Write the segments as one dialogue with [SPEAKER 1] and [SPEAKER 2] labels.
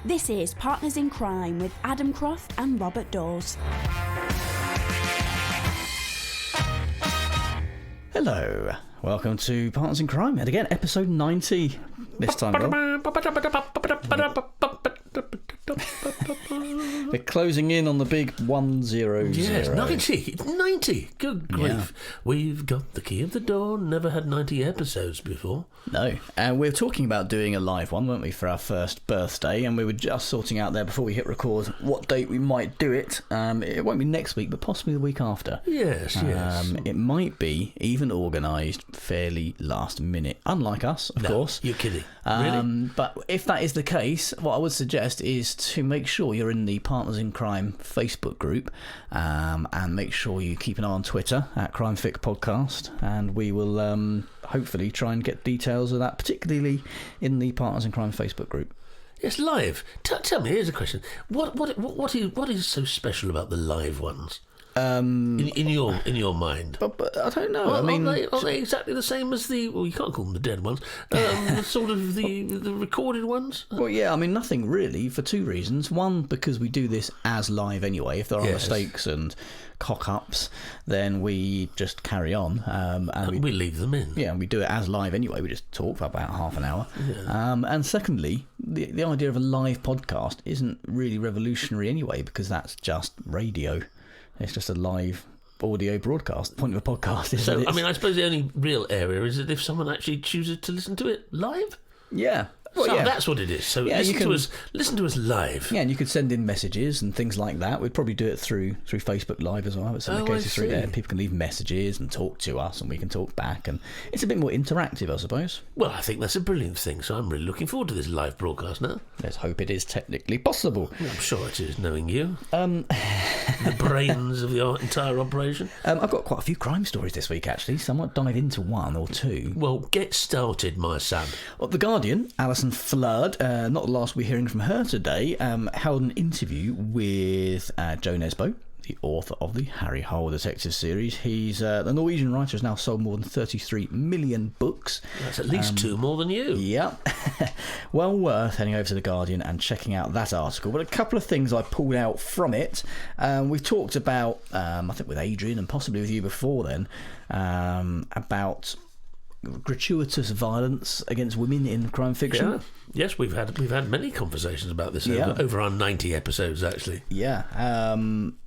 [SPEAKER 1] This is Partners in Crime with Adam Croft and Robert Daws.
[SPEAKER 2] Hello, welcome to Partners in Crime, and again, episode 90 this time. We're closing in on the big 100.
[SPEAKER 3] Yes, 90. 90. Good grief.
[SPEAKER 2] Yeah.
[SPEAKER 3] We've got the key of the door. Never had 90 episodes before.
[SPEAKER 2] No, and we were talking about doing a live one, weren't we, for our first birthday, and we were just sorting out there before we hit record what date we might do it. It won't be next week, but possibly the week after.
[SPEAKER 3] Yes.
[SPEAKER 2] It might be even organised fairly last minute, unlike us, of course.
[SPEAKER 3] You're kidding. Really?
[SPEAKER 2] But if that is the case, what I would suggest is to make sure you're in the Partners in Crime Facebook group, and make sure you keep an eye on Twitter at PIC-podcast, and we will hopefully try and get details of that, particularly in the Partners in Crime Facebook group.
[SPEAKER 3] It's live. Tell me, here's a question. What is so special about the live ones? In your mind,
[SPEAKER 2] but I don't know.
[SPEAKER 3] Well, are they exactly the same as the? Well, you can't call them the dead ones. Sort of the recorded ones.
[SPEAKER 2] Well, yeah. I mean, nothing really, for two reasons. One, because we do this as live anyway. If there are mistakes and cock-ups, then we just carry on, and
[SPEAKER 3] we leave them in.
[SPEAKER 2] Yeah, and we do it as live anyway. We just talk for about half an hour. Yeah. And secondly, the idea of a live podcast isn't really revolutionary anyway, because that's just radio. It's just a live audio broadcast. The point of a podcast is
[SPEAKER 3] so, I suppose the only real area is that if someone actually chooses to listen to it live?
[SPEAKER 2] Yeah. Well,
[SPEAKER 3] so that's what it is. So listen to us live.
[SPEAKER 2] Yeah, and you could send in messages and things like that. We'd probably do it through Facebook Live as well. But some of the cases through there, people can leave messages and talk to us, and we can talk back, and it's a bit more interactive, I suppose.
[SPEAKER 3] Well, I think that's a brilliant thing. So I'm really looking forward to this live broadcast now.
[SPEAKER 2] Let's hope it is technically possible.
[SPEAKER 3] I'm sure it is, knowing you. The brains of the entire operation.
[SPEAKER 2] I've got quite a few crime stories this week, actually, so I might dive into one or two.
[SPEAKER 3] Well, get started, my son.
[SPEAKER 2] Well, The Guardian, Alison Flood, not the last we're hearing from her today, held an interview with Joe Nesbø, the author of the Harry Hole detective series. He's the Norwegian writer has now sold more than 33 million books.
[SPEAKER 3] That's at least two more than you.
[SPEAKER 2] Yeah. Well worth heading over to The Guardian and checking out that article. But a couple of things I pulled out from it. We've talked about, I think with Adrian and possibly with you before then, about gratuitous violence against women in crime fiction.
[SPEAKER 3] Yeah. Yes, we've had many conversations about this over our 90 episodes, actually.
[SPEAKER 2] Yeah.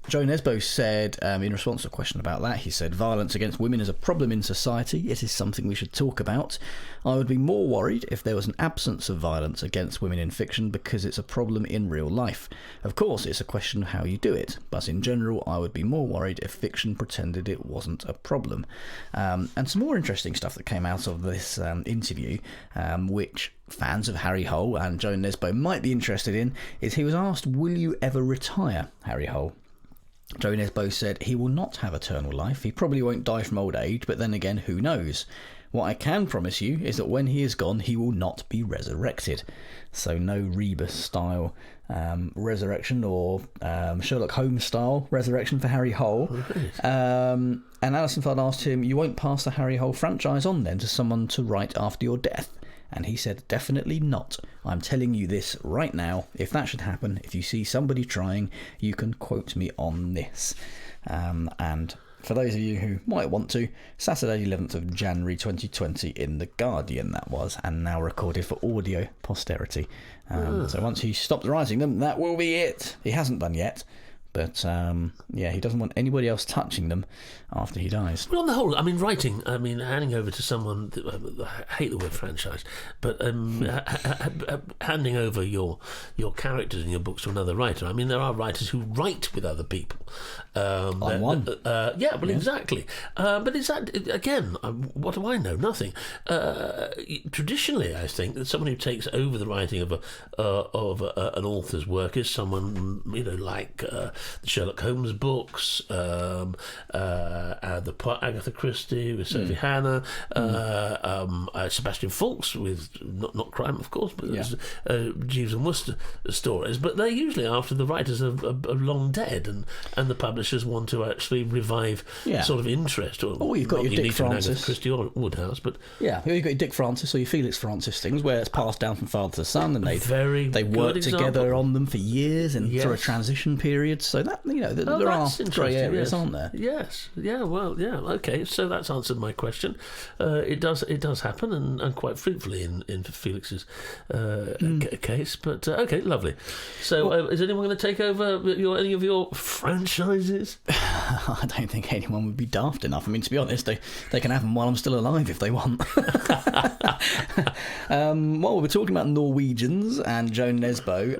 [SPEAKER 2] Joe Nesbø said, in response to a question about that, he said, "Violence against women is a problem in society. It is something we should talk about. I would be more worried if there was an absence of violence against women in fiction, because it's a problem in real life. Of course, it's a question of how you do it, but in general, I would be more worried if fiction pretended it wasn't a problem." And some more interesting stuff that came out of this interview, which fans of Harry Hole and Joe Nesbø might be interested in, is he was asked, "Will you ever retire, Harry Hole?" Joe Nesbø said he will not have eternal life. He probably won't die from old age, but then again, who knows? What I can promise you is that when he is gone, he will not be resurrected. So no Rebus-style resurrection or Sherlock Holmes-style resurrection for Harry Hole.
[SPEAKER 3] Right.
[SPEAKER 2] And Alison Flood asked him, "You won't pass the Harry Hole franchise on then to someone to write after your death?" And he said, "Definitely not. I'm telling you this right now. If that should happen, if you see somebody trying, you can quote me on this." And for those of you who might want to, Saturday 11th of January 2020 in The Guardian that was, and now recorded for audio posterity. So once he stopped writing them, that will be it. He hasn't done yet. But, he doesn't want anybody else touching them after he dies.
[SPEAKER 3] Well, on the whole, writing, handing over to someone, I hate the word franchise, but handing over your characters in your books to another writer. There are writers who write with other people.
[SPEAKER 2] I'm one.
[SPEAKER 3] Exactly. But is that, again, what do I know? Nothing. Traditionally, I think that someone who takes over the writing of an author's work is someone, like the Sherlock Holmes books, the Agatha Christie with Sophie Hannah, Sebastian Faulks with not crime, of course, but Jeeves and Wooster stories. But they're usually after the writers are long dead, and the publishers want to actually revive sort of interest. Or
[SPEAKER 2] you've got your Dick Francis,
[SPEAKER 3] Christie or Woodhouse, but
[SPEAKER 2] you've got your Dick Francis or your Felix Francis things where it's passed down from father to son, and they work together on them for years and through a transition period. So that there are grey areas, aren't there?
[SPEAKER 3] Yes, okay. So that's answered my question. It does happen, and quite frequently in Felix's case. But okay, lovely. So is anyone going to take over any of your franchises?
[SPEAKER 2] I don't think anyone would be daft enough. I mean, to be honest, they can have them while I'm still alive if they want. Well, we're talking about Norwegians and Joan Nesbø.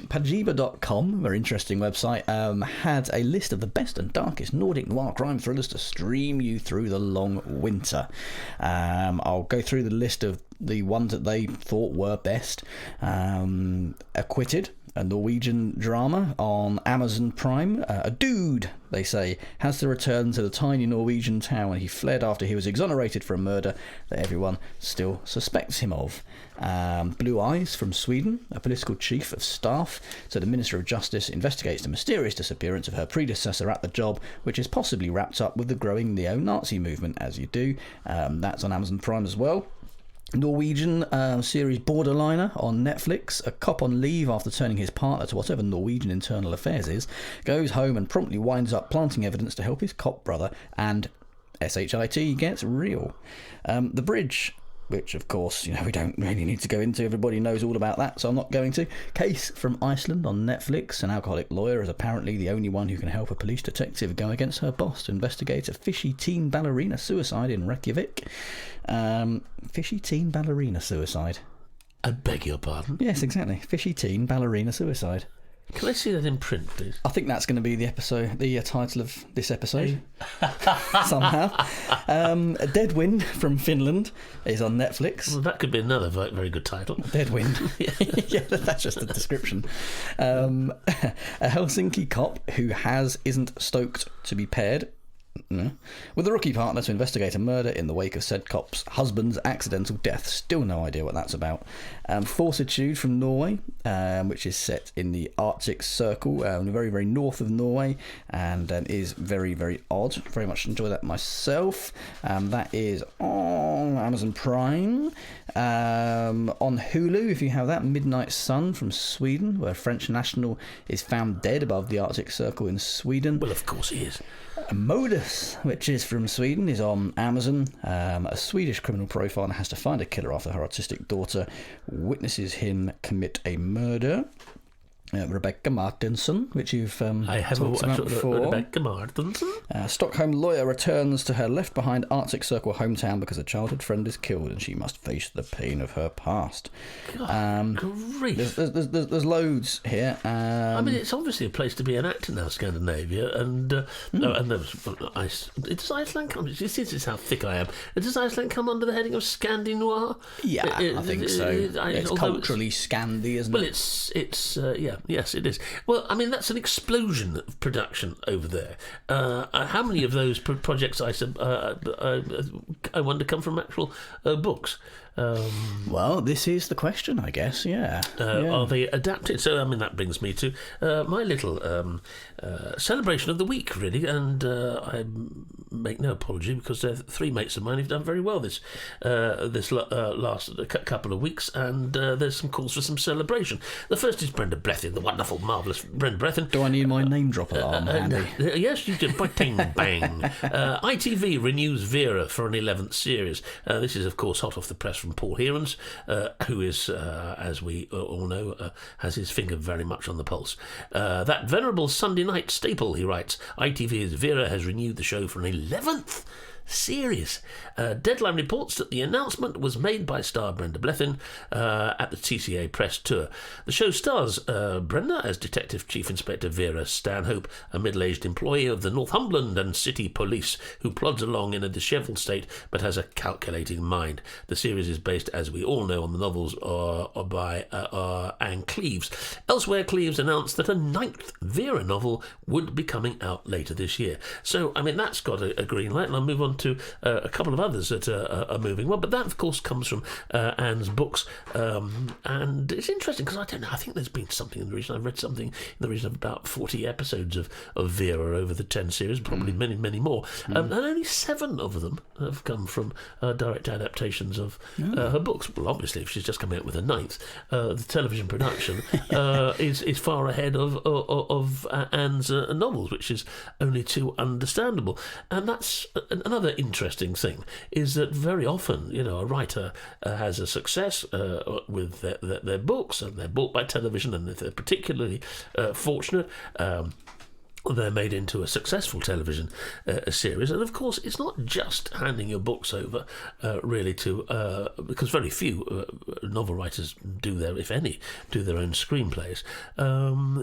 [SPEAKER 2] Pajiba.com, very interesting website, had a list of the best and darkest Nordic noir crime thrillers to stream you through the long winter. I'll go through the list of the ones that they thought were best. Acquitted, a Norwegian drama on Amazon Prime. A dude, they say, has to return to the tiny Norwegian town where he fled after he was exonerated for a murder that everyone still suspects him of. Blue Eyes from Sweden, a political chief of staff to the Minister of Justice investigates the mysterious disappearance of her predecessor at the job, which is possibly wrapped up with the growing neo-Nazi movement, as you do. That's on Amazon Prime as well. Norwegian series Borderliner on Netflix. A cop on leave after turning his partner to whatever Norwegian internal affairs is goes home and promptly winds up planting evidence to help his cop brother, and SHIT gets real. The Bridge, which of course we don't really need to go into, everybody knows all about that, so I'm not going to. Case from Iceland on Netflix. An alcoholic lawyer is apparently the only one who can help a police detective go against her boss to investigate a fishy teen ballerina suicide in Reykjavik. Fishy teen ballerina suicide.
[SPEAKER 3] I beg your pardon?
[SPEAKER 2] Yes, exactly. Fishy teen ballerina suicide.
[SPEAKER 3] Can I see that in print, please?
[SPEAKER 2] I think that's going to be the title of this episode. Somehow. Dead Wind from Finland is on Netflix.
[SPEAKER 3] Well, that could be another very good title.
[SPEAKER 2] Dead Wind. Yeah, that's just the description. A Helsinki cop who isn't stoked to be paired with a rookie partner to investigate a murder in the wake of said cop's husband's accidental death. Still no idea what that's about. Fortitude from Norway, which is set in the Arctic Circle, very, very north of Norway, and is very, very odd. Very much enjoy that myself. That is on Amazon Prime. On Hulu, if you have that, Midnight Sun from Sweden, where a French national is found dead above the Arctic Circle in Sweden.
[SPEAKER 3] Well, of course he is.
[SPEAKER 2] Modus, which is from Sweden, is on Amazon. A Swedish criminal profiler has to find a killer after her autistic daughter witnesses him commit a murder. Rebecca Martinsson, which you've talked about before.
[SPEAKER 3] Rebecca Martinsson.
[SPEAKER 2] Stockholm lawyer returns to her left-behind Arctic Circle hometown because a childhood friend is killed and she must face the pain of her past.
[SPEAKER 3] God, grief.
[SPEAKER 2] There's loads here.
[SPEAKER 3] I mean, it's obviously a place to be an actor now, Scandinavia, and does Iceland come? This is how thick I am. Does Iceland come under the heading of Scandi Noir?
[SPEAKER 2] Yeah, I think so. It's culturally Scandi, isn't it?
[SPEAKER 3] Well, it's yes, it is. Well, I mean, that's an explosion of production over there. How many of those projects, I wonder, come from actual books?
[SPEAKER 2] Well, this is the question, I guess, yeah.
[SPEAKER 3] Are they adapted? So, I mean, that brings me to my little celebration of the week, really, and I make no apology because there are three mates of mine who've done very well this last couple of weeks, and there's some calls for some celebration. The first is Brenda Blethyn, the wonderful, marvellous Brenda Blethyn.
[SPEAKER 2] Do I need my name drop alarm, Andy?
[SPEAKER 3] Yes, you do. Bang, bang. ITV renews Vera for an 11th series. This is, of course, hot off the press from Paul Heerens, who is, as we all know, has his finger very much on the pulse. That venerable Sunday night staple, he writes, ITV's Vera has renewed the show for an 11th series. Deadline reports that the announcement was made by star Brenda Blethyn at the TCA press tour. The show stars Brenda as Detective Chief Inspector Vera Stanhope, a middle-aged employee of the Northumberland and City Police who plods along in a dishevelled state but has a calculating mind. The series is based, as we all know, on the novels by Anne Cleeves. Elsewhere, Cleves announced that a 9th Vera novel would be coming out later this year. So, I mean, that's got a green light, and I'll move on to a couple of others that are moving well. But that, of course, comes from Anne's books, and it's interesting because I don't know. I think there's been something in the region. I've read something in the region of about 40 episodes of Vera over the 10 series, probably many, many more, and only 7 of them have come from direct adaptations of her books. Well, obviously, if she's just coming out with a 9th, the television production is far ahead of Anne's novels, which is only too understandable. And that's another interesting thing, is that very often, a writer has a success with their books, and they're bought by television, and if they're particularly fortunate, they're made into a successful television series. And of course, it's not just handing your books over really to because very few novel writers if any, do their own screenplays.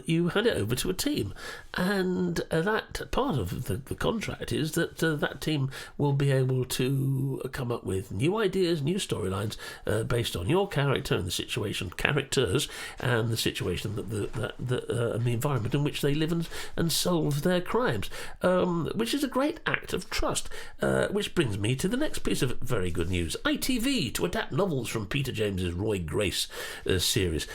[SPEAKER 3] You hand it over to a team, and that part of the contract is that that team will be able to come up with new ideas, new storylines based on your character and the characters and the situation and the environment in which they live and solve their crimes, which is a great act of trust, which brings me to the next piece of very good news. ITV to adapt novels from Peter James's Roy Grace series.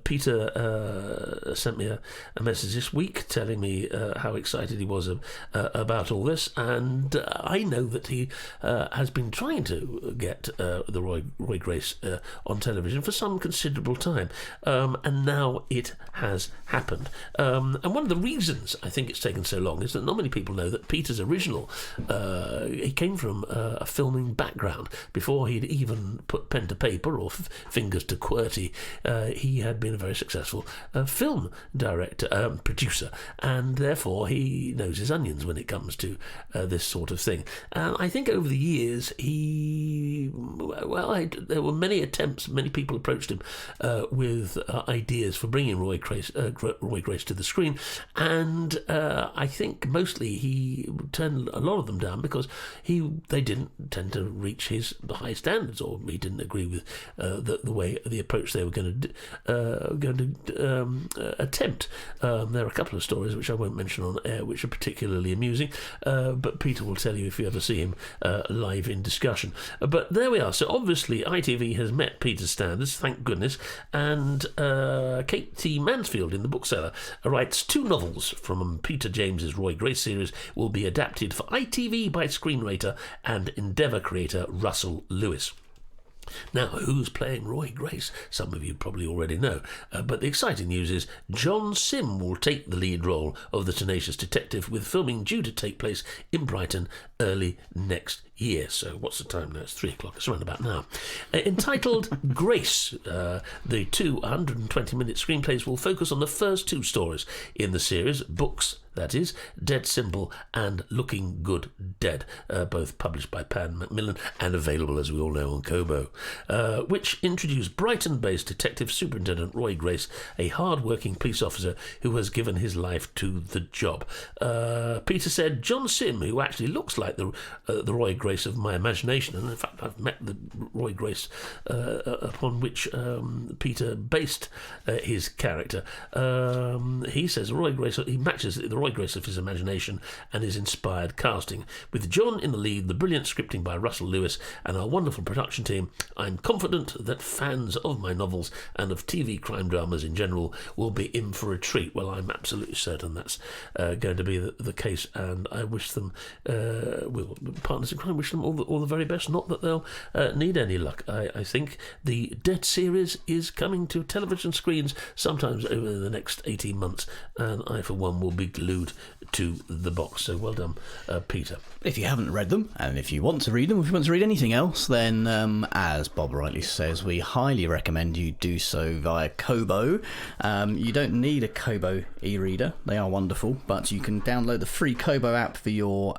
[SPEAKER 3] Peter sent me a message this week telling me how excited he was about all this, and I know that he has been trying to get the Roy Grace on television for some considerable time, and now it has happened. And one of the reasons I think it's taken so long is that not many people know that Peter's original, he came from a filming background. Before he'd even put pen to paper or fingers to QWERTY, he had been a very successful film producer, and therefore he knows his onions when it comes to this sort of thing. And I think over the years there were many attempts, many people approached him with ideas for bringing Roy Grace to the screen, and I think mostly he turned a lot of them down because they didn't tend to reach his high standards, or he didn't agree with the approach they were going to attempt. There are a couple of stories which I won't mention on air which are particularly amusing, but Peter will tell you if you ever see him live in discussion. But there we are. So obviously ITV has met Peter's standards, thank goodness, and Kate T. Mansfield in The Bookseller writes 2 novels from Peter James's Roy Grace series will be adapted for ITV by screenwriter and Endeavour creator Russell Lewis. Now, who's playing Roy Grace? Some of you probably already know. But the exciting news is John Sim will take the lead role of the tenacious detective, with filming due to take place in Brighton early next year. So what's the time now? It's 3 o'clock. It's around about now. Entitled Grace, the 2 120-minute screenplays will focus on the first 2 stories in the series, books, that is, Dead Simple and Looking Good Dead, both published by Pan Macmillan and available, as we all know, on Kobo, which introduce Brighton-based Detective Superintendent Roy Grace, a hard-working police officer who has given his life to the job. Peter said, John Sim, who actually looks like the Roy Grace of my imagination, and in fact I've met the Roy Grace upon which Peter based his character. He says Roy Grace, he matches the Roy Grace of his imagination and his inspired casting. With John in the lead, the brilliant scripting by Russell Lewis, and our wonderful production team, I'm confident that fans of my novels and of TV crime dramas in general will be in for a treat. Well, I'm absolutely certain that's going to be the case, and I wish them, partners in crime, wish them all the very best. Not that they'll need any luck. I think the Dead series is coming to television screens sometimes over the next 18 months, and I, for one, will be glued to the box. So well done, Peter.
[SPEAKER 2] If you haven't read them, and if you want to read them, or if you want to read anything else, then as Bob rightly says, we highly recommend you do so via Kobo. You don't need a Kobo e-reader. They are wonderful, but you can download the free Kobo app for your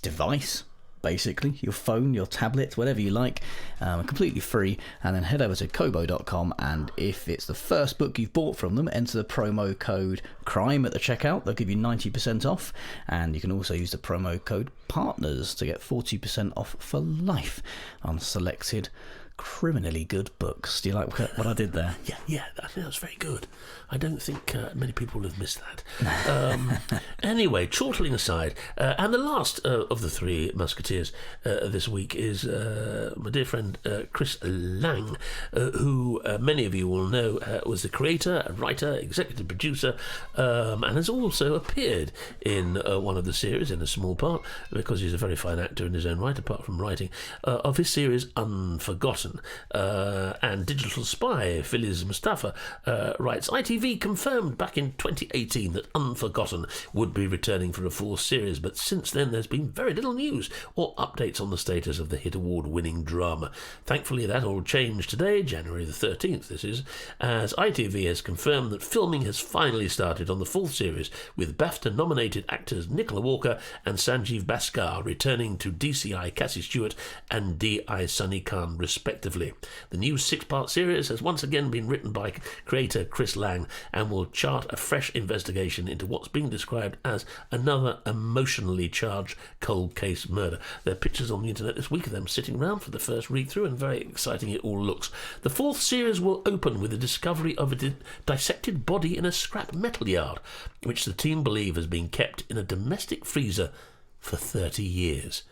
[SPEAKER 2] device, basically, your phone, your tablet, whatever you like, completely free, and then head over to kobo.com, and if it's the first book you've bought from them, enter the promo code CRIME at the checkout. They'll give you 90% off, and you can also use the promo code PARTNERS to get 40% off for life on selected criminally good books. Do you like what I did there?
[SPEAKER 3] Yeah, I think that's very good. I don't think many people have missed that. Anyway, chortling aside, and the last of the three Musketeers this week is my dear friend Chris Lang, who many of you will know was the creator, writer, executive producer, and has also appeared in one of the series in a small part, because he's a very fine actor in his own right, apart from writing, of his series Unforgotten. And Digital Spy, Filiz Mustafa, writes, ITV confirmed back in 2018 that Unforgotten would be returning for a fourth series, but since then there's been very little news or updates on the status of the hit award-winning drama. Thankfully, that all changed today, January the 13th, this is, as ITV has confirmed that filming has finally started on the fourth series, with BAFTA-nominated actors Nicola Walker and Sanjeev Bhaskar returning to DCI Cassie Stewart and DI Sunny Khan, respectively. The new 6-part series has once again been written by creator Chris Lang and will chart a fresh investigation into what's being described as another emotionally charged cold case murder. There are pictures on the internet this week of them sitting around for the first read-through, and very exciting it all looks. The fourth series will open with the discovery of a dissected body in a scrap metal yard, which the team believe has been kept in a domestic freezer for 30 years.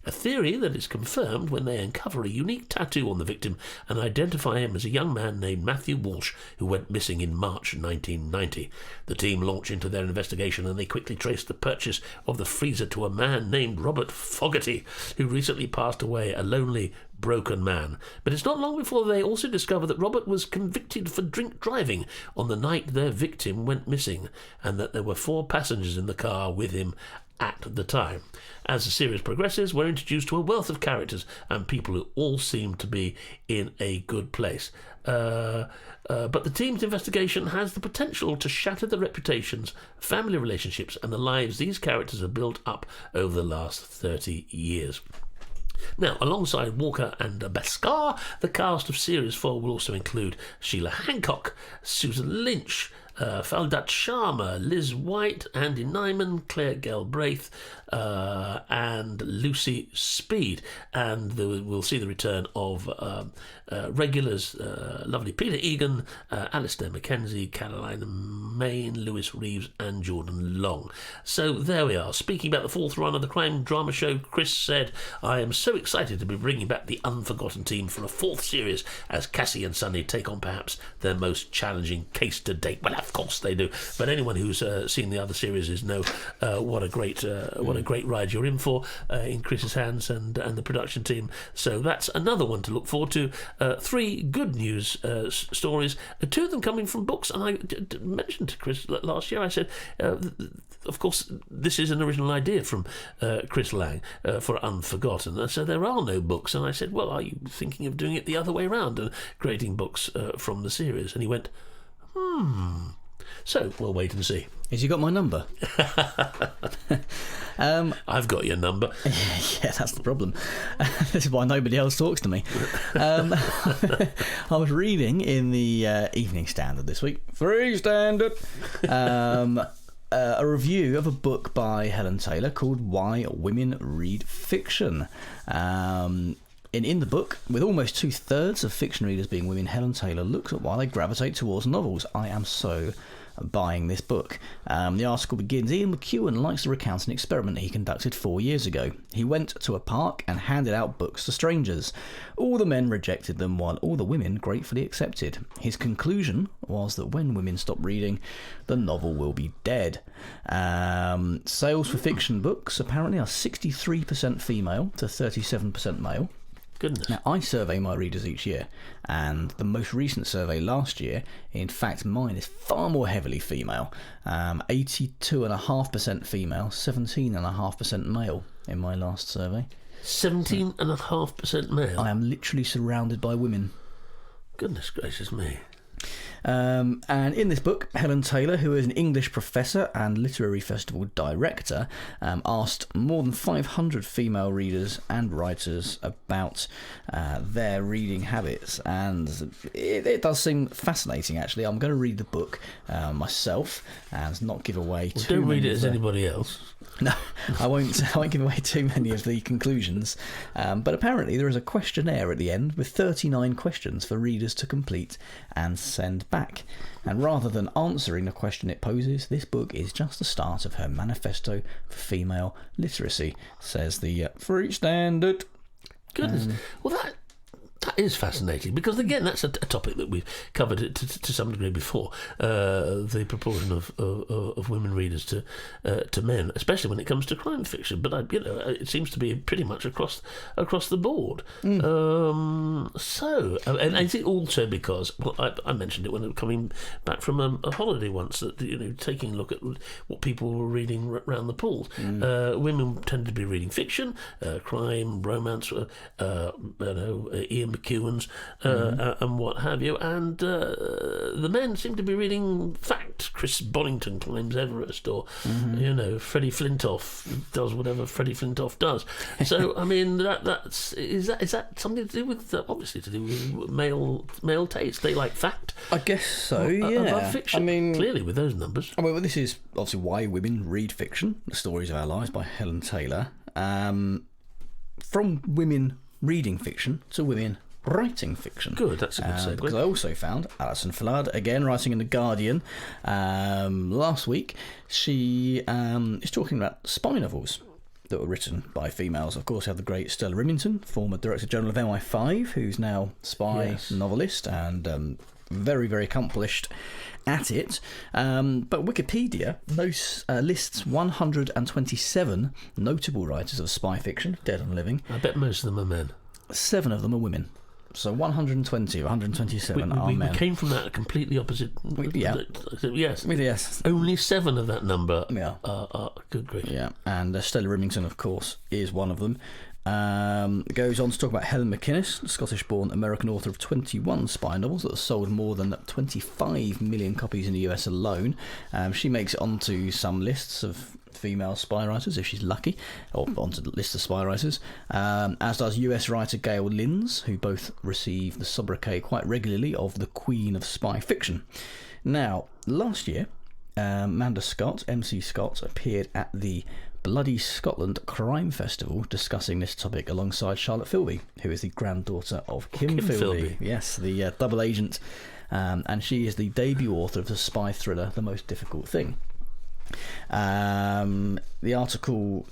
[SPEAKER 3] A theory that is confirmed when they uncover a unique tattoo on the victim and identify him as a young man named Matthew Walsh, who went missing in March 1990. The team launch into their investigation, and they quickly trace the purchase of the freezer to a man named Robert Fogarty, who recently passed away, a lonely, broken man. But it's not long before they also discover that Robert was convicted for drink driving on the night their victim went missing, and that there were 4 passengers in the car with him at the time. As the series progresses, we're introduced to a wealth of characters and people who all seem to be in a good place. But the team's investigation has the potential to shatter the reputations, family relationships, and the lives these characters have built up over the last 30 years. Now, alongside Walker and Bhaskar, the cast of Series 4 will also include Sheila Hancock, Susan Lynch, Faldat Sharma, Liz White, Andy Nyman, Claire Galbraith, and Lucy Speed. And we'll see the return of regulars, lovely Peter Egan, Alistair Mackenzie, Caroline Main, Lewis Reeves, and Jordan Long. So there we are. Speaking about the fourth run of the crime drama show, Chris said, I am so excited to be bringing back the Unforgotten team for a fourth series as Cassie and Sunny take on perhaps their most challenging case to date. Well, of course they do, but anyone who's seen the other series know what a great ride you're in for in Chris's hands and the production team. So that's another one to look forward to. 3 good news stories, 2 of them coming from books. And I mentioned to Chris last year, I said, of course, this is an original idea from Chris Lang for Unforgotten. And so there are no books. And I said, well, are you thinking of doing it the other way around and creating books from the series? And he went, So we'll wait and see.
[SPEAKER 2] Has you got my number?
[SPEAKER 3] I've got your number.
[SPEAKER 2] Yeah, that's the problem. This is why nobody else talks to me. I was reading in the Evening Standard this week. Free Standard. A review of a book by Helen Taylor called Why Women Read Fiction. In the book, with almost 2/3 of fiction readers being women, Helen Taylor looks at why they gravitate towards novels. I am so buying this book. The article begins, Ian McEwan likes to recount an experiment he conducted 4 years ago. He went to a park and handed out books to strangers. All the men rejected them, while all the women gratefully accepted. His conclusion was that when women stop reading, the novel will be dead. Sales for fiction books apparently are 63% female to 37% male.
[SPEAKER 3] Goodness.
[SPEAKER 2] Now, I survey my readers each year, and the most recent survey last year, in fact, mine is far more heavily female. 82.5% female, 17.5% male in my last survey.
[SPEAKER 3] 17.5% male?
[SPEAKER 2] I am literally surrounded by women.
[SPEAKER 3] Goodness gracious me.
[SPEAKER 2] And in this book, Helen Taylor, who is an English professor and literary festival director, asked more than 500 female readers and writers about their reading habits, and it does seem fascinating. Actually, I'm going to read the book myself and not give away too
[SPEAKER 3] Don't
[SPEAKER 2] many
[SPEAKER 3] read it as anybody else.
[SPEAKER 2] No, I won't give away too many of the conclusions. But apparently there is a questionnaire at the end with 39 questions for readers to complete and send back. And rather than answering the question it poses, this book is just the start of her manifesto for female literacy, says the Free Standard.
[SPEAKER 3] Goodness. Well, that is fascinating, because again, that's a topic that we've covered to some degree before. The proportion of women readers to men, especially when it comes to crime fiction. But it seems to be pretty much across the board. So, and I think also because, well, I mentioned it when I was coming back from a holiday once, that taking a look at what people were reading around the pools. Women tended to be reading fiction, crime, romance, Ian McEwan's and what have you, and the men seem to be reading fact. Chris Bonington climbs Everest, or Freddie Flintoff does whatever Freddie Flintoff does. So I mean, is that something to do with obviously to do with male taste? They like fact,
[SPEAKER 2] I guess so. Yeah,
[SPEAKER 3] above fiction.
[SPEAKER 2] I mean,
[SPEAKER 3] clearly with those numbers.
[SPEAKER 2] I mean, well, this is obviously Why Women Read Fiction: The Stories of Our Lives by Helen Taylor. From women reading fiction to women writing fiction. Good, that's a good segue. Because I also found Alison Flood, again writing in The Guardian last week. She is talking about spy novels that were written by females. Of course, we have the great Stella Rimington, former Director General of MI5, who's now spy novelist and very, very accomplished at it. But Wikipedia lists 127 notable writers of spy fiction, dead and living.
[SPEAKER 3] I bet most of them are men.
[SPEAKER 2] 7 of them are women. So 120 or 127 are men.
[SPEAKER 3] We came from that completely opposite. Yes. Only 7 of that number are good grief.
[SPEAKER 2] Yeah, and Stella Rimington, of course, is one of them. Goes on to talk about Helen McInnes, Scottish-born American author of 21 spy novels that have sold more than 25 million copies in the US alone. She makes it onto some lists of female spy writers, if she's lucky, or onto the list of spy writers, as does US writer Gail Lynns, who both receive the sobriquet quite regularly of the Queen of Spy Fiction. Now, last year, Amanda Scott, MC Scott, appeared at the Bloody Scotland Crime Festival discussing this topic alongside Charlotte Philby, who is the granddaughter of Kim Philby. Yes, the double agent, and she is the debut author of the spy thriller The Most Difficult Thing. The article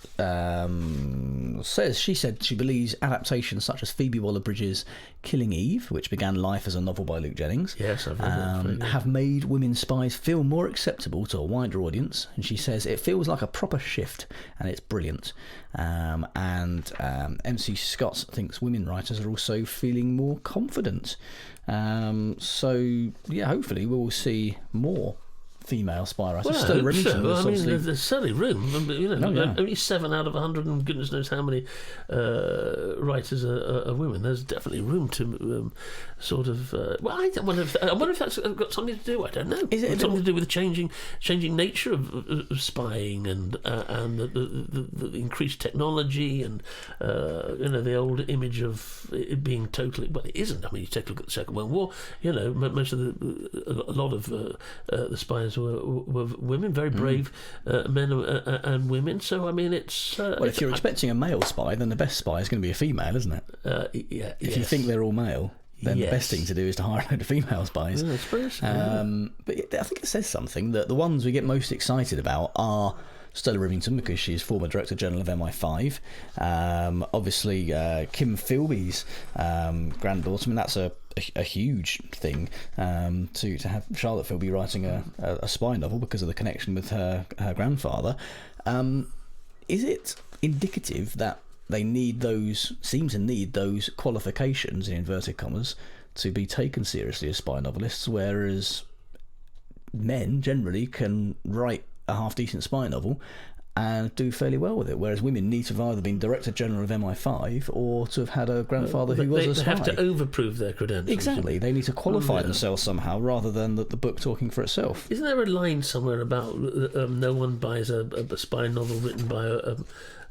[SPEAKER 2] says she believes adaptations such as Phoebe Waller-Bridge's Killing Eve, which began life as a novel by Luke Jennings,
[SPEAKER 3] I've read that,
[SPEAKER 2] have made women spies feel more acceptable to a wider audience, and she says it feels like a proper shift and it's brilliant. MC Scott thinks women writers are also feeling more confident, so hopefully we'll see more female spy writers.
[SPEAKER 3] Well,
[SPEAKER 2] Stella Rimington,
[SPEAKER 3] there's certainly room. Only 7 out of 100, and goodness knows how many writers are women. There's definitely room to I wonder if that's got something to do. I don't know. Is it something to do with the changing nature of spying and the increased technology and the old image of it being totally. Well, it isn't. I mean, you take a look at the Second World War. Most of a lot of the spies were women, very brave men and women. So I mean, it's
[SPEAKER 2] if you're expecting a male spy, then the best spy is going to be a female, isn't it? If you think they're all male, then the best thing to do is to hire a load of female spies.
[SPEAKER 3] Yeah, I suppose.
[SPEAKER 2] But I think it says something that the ones we get most excited about are Stella Rimington, because she's former Director General of MI5. Obviously, Kim Philby's granddaughter. I mean, that's a huge thing to have Charlotte Philby writing a spy novel because of the connection with her grandfather. Is it indicative that they seem to need those qualifications, in inverted commas, to be taken seriously as spy novelists, whereas men generally can write a half-decent spy novel and do fairly well with it, whereas women need to have either been Director General of MI5 or to have had a grandfather who was a spy.
[SPEAKER 3] They have to overprove their credentials.
[SPEAKER 2] Exactly. They need to qualify themselves somehow rather than the book talking for itself.
[SPEAKER 3] Isn't there a line somewhere about no one buys a spy novel written by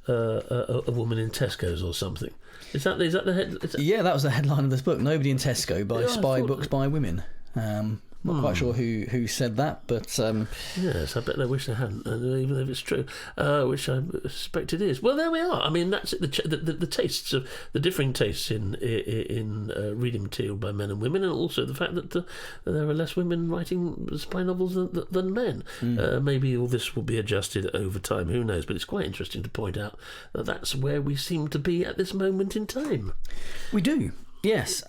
[SPEAKER 3] a woman in Tesco's or something? Is that the head?
[SPEAKER 2] Yeah, that was the headline of this book. Nobody in Tesco buys spy books by women. Not quite sure who said that, but...
[SPEAKER 3] yes, I bet they wish they hadn't, even if it's true, which I suspect it is. Well, there we are. I mean, that's it, the tastes of the differing tastes in reading material by men and women, and also the fact that there are less women writing spy novels than men. Maybe all this will be adjusted over time, who knows, but it's quite interesting to point out that that's where we seem to be at this moment in time.
[SPEAKER 2] We do, yes.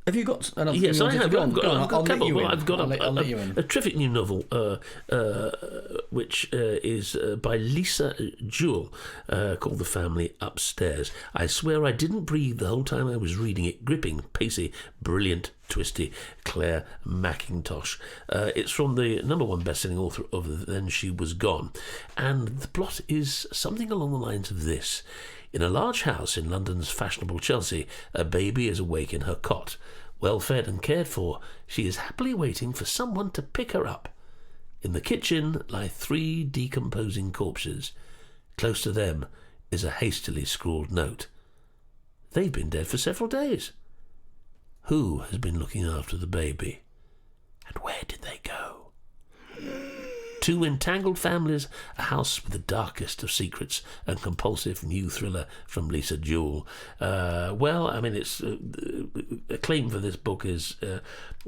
[SPEAKER 2] Have you got another?
[SPEAKER 3] Yes, I have. I've got
[SPEAKER 2] a
[SPEAKER 3] terrific new novel, which is by Lisa Jewell, called The Family Upstairs. I swear I didn't breathe the whole time I was reading it. Gripping, pacey, brilliant, twisty. Claire Mackintosh. It's from the #1 best-selling author of Then She Was Gone, and the plot is something along the lines of this. In a large house in London's fashionable Chelsea, a baby is awake in her cot. Well fed and cared for, she is happily waiting for someone to pick her up. In the kitchen lie 3 decomposing corpses. Close to them is a hastily scrawled note. They've been dead for several days. Who has been looking after the baby? And where did they go? 2 entangled families, a house with the darkest of secrets, and compulsive new thriller from Lisa Jewell. Well, I mean, it's acclaim for this book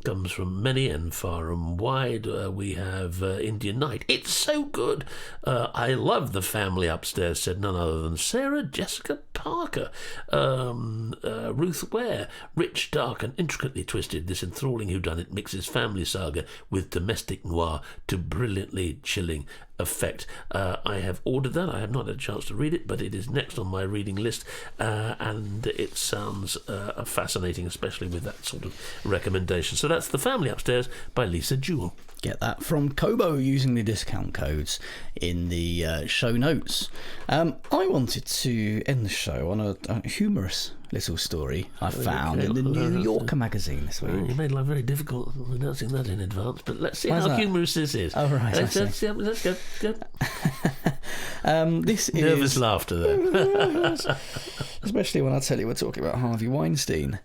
[SPEAKER 3] comes from many and far and wide. We have Indian Night. It's so good. I love The Family Upstairs, said none other than Sarah Jessica Parker. Ruth Ware. Rich, dark, and intricately twisted, this enthralling whodunit mixes family saga with domestic noir to brilliantly chilling effect. I have ordered that. I have not had a chance to read it, but it is next on my reading list, and it sounds fascinating, especially with that sort of recommendation. So that's The Family Upstairs by Lisa Jewell.
[SPEAKER 2] Get that from Kobo using the discount codes in the show notes. I wanted to end the show on a humorous little story I found in the New Yorker magazine this week.
[SPEAKER 3] You made life very difficult announcing that in advance, but let's see how humorous this is.
[SPEAKER 2] Oh, right.
[SPEAKER 3] Let's go.
[SPEAKER 2] This is
[SPEAKER 3] nervous laughter there.
[SPEAKER 2] Especially when I tell you we're talking about Harvey Weinstein.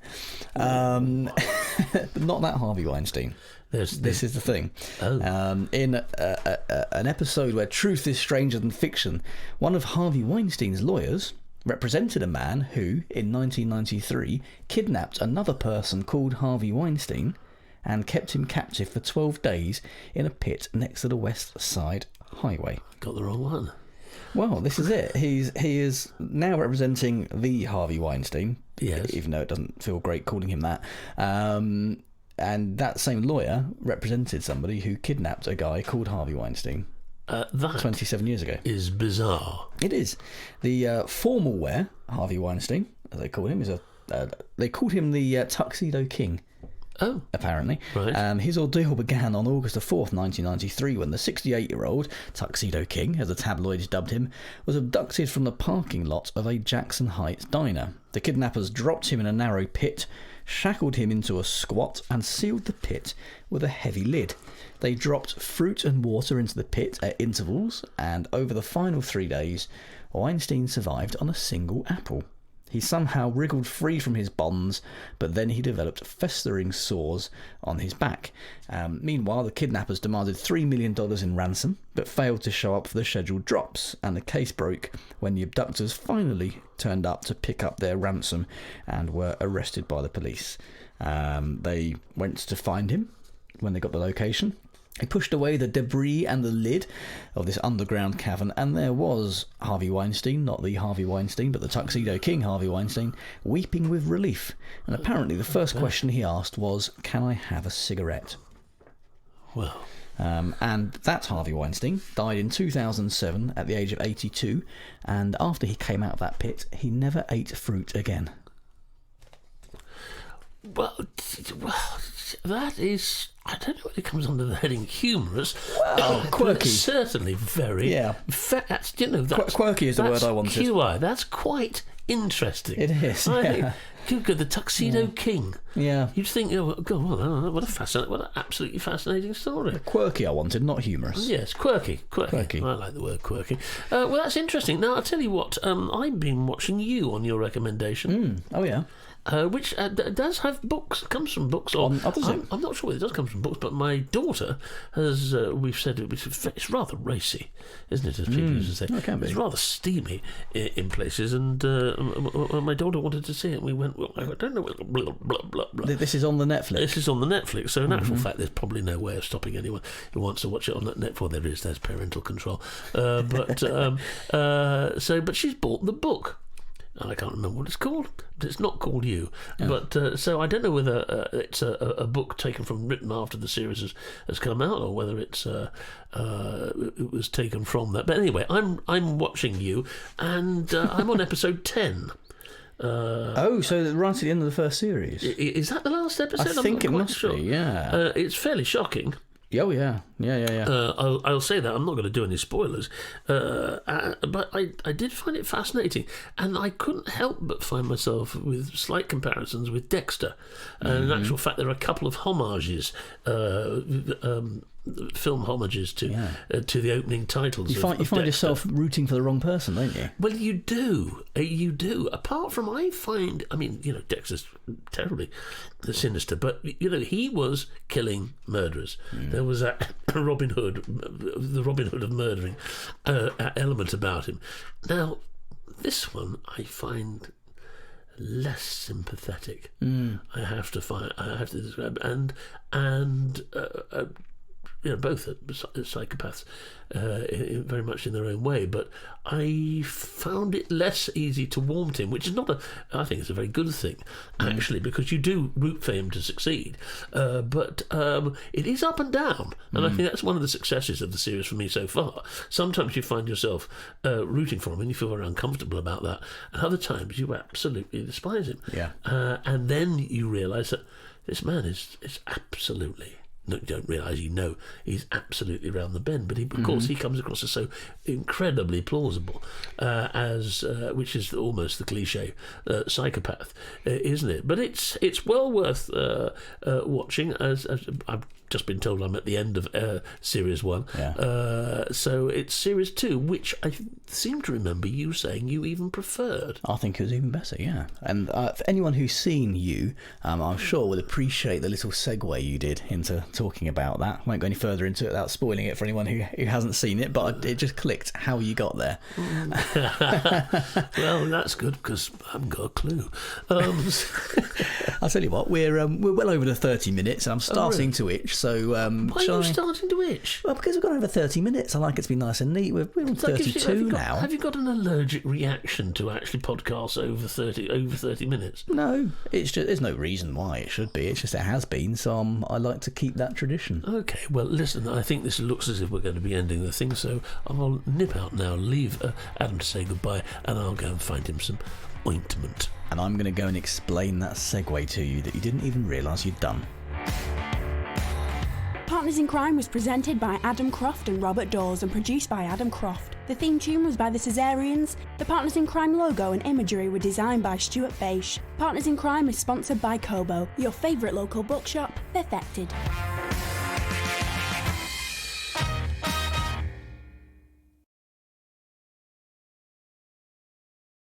[SPEAKER 2] But not that Harvey Weinstein. This is the thing. In an episode where truth is stranger than fiction, one of Harvey Weinstein's lawyers represented a man who, in 1993, kidnapped another person called Harvey Weinstein and kept him captive for 12 days in a pit next to the West Side Highway.
[SPEAKER 3] Got the wrong one.
[SPEAKER 2] Well, this is it. He is now representing the Harvey Weinstein,
[SPEAKER 3] yes,
[SPEAKER 2] even though it doesn't feel great calling him that. And that same lawyer represented somebody who kidnapped a guy called Harvey Weinstein.
[SPEAKER 3] That
[SPEAKER 2] 27 years ago.
[SPEAKER 3] Is bizarre.
[SPEAKER 2] It is. The formal wear, Harvey Weinstein, as they call him, they called him the Tuxedo King.
[SPEAKER 3] Oh.
[SPEAKER 2] Apparently.
[SPEAKER 3] Right.
[SPEAKER 2] His ordeal began on August the 4th, 1993, when the 68-year-old Tuxedo King, as the tabloids dubbed him, was abducted from the parking lot of a Jackson Heights diner. The kidnappers dropped him in a narrow pit, shackled him into a squat, and sealed the pit with a heavy lid. They dropped fruit and water into the pit at intervals, and over the final 3 days, Weinstein survived on a single apple. He somehow wriggled free from his bonds, but then he developed festering sores on his back. Meanwhile, the kidnappers demanded $3 million in ransom, but failed to show up for the scheduled drops, and the case broke when the abductors finally turned up to pick up their ransom and were arrested by the police. They went to find him when they got the location. He pushed away the debris and the lid of this underground cavern, and there was Harvey Weinstein, not the Harvey Weinstein, but the Tuxedo King Harvey Weinstein, weeping with relief. And apparently the first question he asked was, "Can I have a cigarette?"
[SPEAKER 3] Well.
[SPEAKER 2] And that Harvey Weinstein died in 2007 at the age of 82, and after he came out of that pit, he never ate fruit again.
[SPEAKER 3] Well, That is, I don't know whether it comes under the heading humorous.
[SPEAKER 2] Well, quirky.
[SPEAKER 3] It's certainly very.
[SPEAKER 2] Yeah.
[SPEAKER 3] That's, that's,
[SPEAKER 2] quirky is the word I wanted.
[SPEAKER 3] QI. That's quite interesting.
[SPEAKER 2] It is.
[SPEAKER 3] I think, good, the Tuxedo King.
[SPEAKER 2] Yeah.
[SPEAKER 3] You'd think, God, what an absolutely fascinating story.
[SPEAKER 2] Quirky I wanted, not humorous.
[SPEAKER 3] Yes, quirky. I like the word quirky. Well, that's interesting. Now, I'll tell you what, I've been watching You on your recommendation.
[SPEAKER 2] Oh, yeah.
[SPEAKER 3] Which does have books, comes from books. Or I'm not sure whether it does come from books, but my daughter has, we've said it's rather racy, isn't it, as people used to say.
[SPEAKER 2] It can be.
[SPEAKER 3] It's rather steamy in places, and my daughter wanted to see it, and we went, well, I don't know, blah, blah, blah, blah.
[SPEAKER 2] This is on the Netflix?
[SPEAKER 3] This is on the Netflix, so in actual fact, there's probably no way of stopping anyone who wants to watch it on that Netflix. Well, there's parental control. But she's bought the book. I can't remember what it's called, but it's not called You. Oh. But so I don't know whether it's a book written after the series has come out, or whether it was taken from that. But anyway, I'm watching You, and I'm on episode 10.
[SPEAKER 2] So right at the end of the first series.
[SPEAKER 3] Is that the last episode?
[SPEAKER 2] I think it must be, yeah.
[SPEAKER 3] It's fairly shocking.
[SPEAKER 2] Oh, yeah.
[SPEAKER 3] I'll say that. I'm not going to do any spoilers. But I did find it fascinating. And I couldn't help but find myself with slight comparisons with Dexter. And in actual fact, there are a couple of homages, film homages to the opening titles.
[SPEAKER 2] You find yourself rooting for the wrong person, don't you?
[SPEAKER 3] Well, you do. Apart from, Dexter's terribly sinister, but he was killing murderers. There was that the Robin Hood of murdering element about him. Now, this one I find less sympathetic. I have to describe, and both are psychopaths, very much in their own way. But I found it less easy to warm to him, which is I think it's a very good thing, actually, because you do root for him to succeed. But it is up and down, and I think that's one of the successes of the series for me so far. Sometimes you find yourself rooting for him, and you feel very uncomfortable about that, and other times you absolutely despise him.
[SPEAKER 2] Yeah.
[SPEAKER 3] And then you realise that this man is absolutely. No, you don't realise, he's absolutely round the bend, but of course he comes across as so incredibly plausible, which is almost the cliche psychopath, isn't it? But it's well worth watching. As I've just been told, I'm at the end of series 1, so it's series 2, which I seem to remember you saying you even preferred.
[SPEAKER 2] I think it was even better, yeah. And for anyone who's seen You, I'm sure will appreciate the little segue you did into talking about that. I won't go any further into it without spoiling it for anyone who hasn't seen it, but it just clicked how you got there.
[SPEAKER 3] Well, that's good, because I haven't got a clue.
[SPEAKER 2] I'll tell you what, we're well over the 30 minutes, and I'm starting to itch. So
[SPEAKER 3] why are you starting to itch?
[SPEAKER 2] Well, because we've gone over 30 minutes. I like it to be nice and neat. We're on 32 now.
[SPEAKER 3] Have you got an allergic reaction to actually podcasts over 30 minutes?
[SPEAKER 2] No, it's just there's no reason why it should be. It's just it has been. So I like to keep that tradition.
[SPEAKER 3] Okay, well, listen, I think this looks as if we're going to be ending the thing, so I'll nip out now, leave Adam to say goodbye, and I'll go and find him some ointment.
[SPEAKER 2] And I'm going to go and explain that segue to you that you didn't even realise you'd done.
[SPEAKER 1] Partners in Crime was presented by Adam Croft and Robert Daws and produced by Adam Croft. The theme tune was by the Caesareans. The Partners in Crime logo and imagery were designed by Stuart Beisch. Partners in Crime is sponsored by Kobo, your favourite local bookshop, perfected.